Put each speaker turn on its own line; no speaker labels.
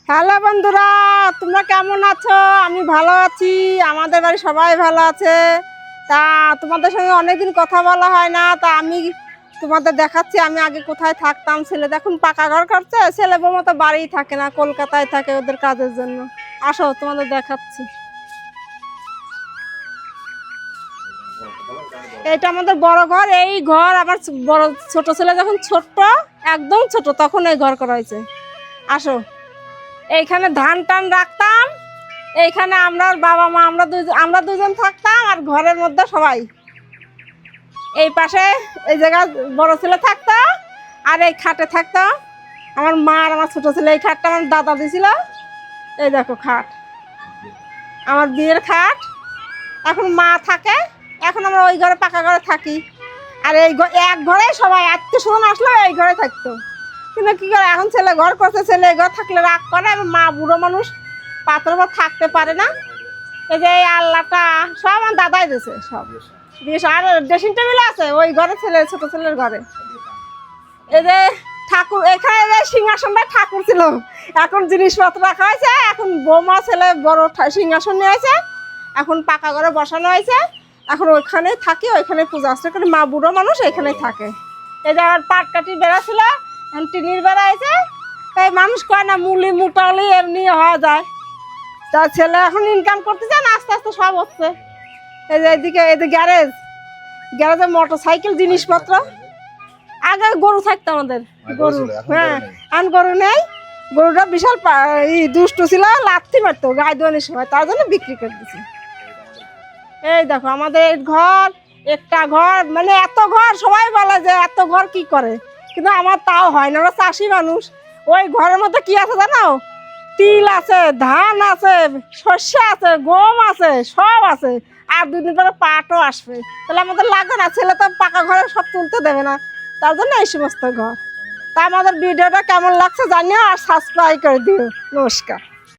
Hello বন্ধুরা, তোমরা কেমন আছো? আমি ভালো আছি, আমাদের বাড়ি সবাই ভালো আছে। তা তোমাদের সঙ্গে অনেকদিন কথা বলা হয় না, তা আমি তোমাদের দেখাচ্ছি আমি আগে কোথায় থাকতাম। ছেলে দেখুন পাকা ঘর করছে, ছেলে বউ মতো বাড়িই থাকে না, কলকাতায় থাকে ওদের কাজের জন্য। আসো তোমাদের দেখাচ্ছি। এটা আমাদের বড় ঘর। এই ঘর আমার বড় ছোট ছেলে যখন ছোট্ট, একদম ছোট, তখন এই ঘর করা হয়েছে। আসো, এইখানে ধান টান রাখতাম, এইখানে আমরা বাবা মা আমরা দুজন থাকতাম, আর ঘরের মধ্যে সবাই। এই পাশে এই জায়গায় বড় ছেলে থাকতো, আর এই খাটে থাকতো আমার মা আর আমার ছোট ছেলে। এই খাটটা আমার দাদা দিয়েছিল। এই দেখো খাট, আমার বিয়ের খাট। এখন মা থাকে, এখন আমরা ওই ঘরে পাকা ঘরে থাকি। আর এই এক ঘরে সবাই আত্মীয় স্বজন আসলে এই ঘরে থাকতো। কিন্তু কী করে, এখন ছেলে ঘর করছে, ছেলে এই ঘর থাকলে রাগ করে। আর মা বুড়ো মানুষ, পাথর উপর থাকতে পারে না। এই যে এই আল্লাহটা সব আমার দাদাই দিয়েছে, সব দিয়েছে। আর ড্রেসিং টেবিল আছে ওই ঘরে, ছোট ছেলের ঘরে। এই যে ঠাকুর, এখানে যে সিংহাসনটা ঠাকুর ছিল, এখন জিনিসপত্র রাখা হয়েছে। এখন বৌমা ছেলে বড় সিংহাসন নিয়ে হয়েছে, এখন পাকা ঘরে বসানো হয়েছে। এখন ওইখানে থাকি, ওইখানে পূজা আসতে করে। মা বুড়ো মানুষ এখানেই থাকে। এই যে আমার পাট কাটি বেড়া ছিল, এখন টিনির বেড়া হয়েছে। তাই মানুষ কয় না মুলি মুটালি এমনি হওয়া যায়। তার ছেলে এখন ইনকাম করতে চান, আস্তে আস্তে সব হচ্ছে। এই যে এদিকে এই যে গ্যারেজে মোটর সাইকেল জিনিসপত্র। আগে গরু থাকতো আমাদের, গরু। হ্যাঁ, এখন গরু নেই। গরুটা বিশাল দুষ্ট ছিল, লাথি মারতো গায়ে দোয়ানোর সময়, তার জন্য বিক্রি করে দিচ্ছে। এই দেখো আমাদের ঘর, একটা ঘর মানে এত ঘর, সবাই বলে যে এত ঘর কি করে, কিন্তু আমার তাও হয় না। আমরা চাষি মানুষ। ওই ঘরের মধ্যে কি আছে জানো? তিল আছে, ধান আছে, শস্য আছে, গম আছে, সব আছে। আর দুদিন পরে পাটও আসবে, তাহলে আমাদের লাগবে না। ছেলে তো পাকা ঘরে সব তুলতে দেবে না, তার জন্য এই সমস্ত ঘর। তা আমাদের ভিডিওটা কেমন লাগছে জানিও, আর সাবস্ক্রাইব করে দিও। নমস্কার।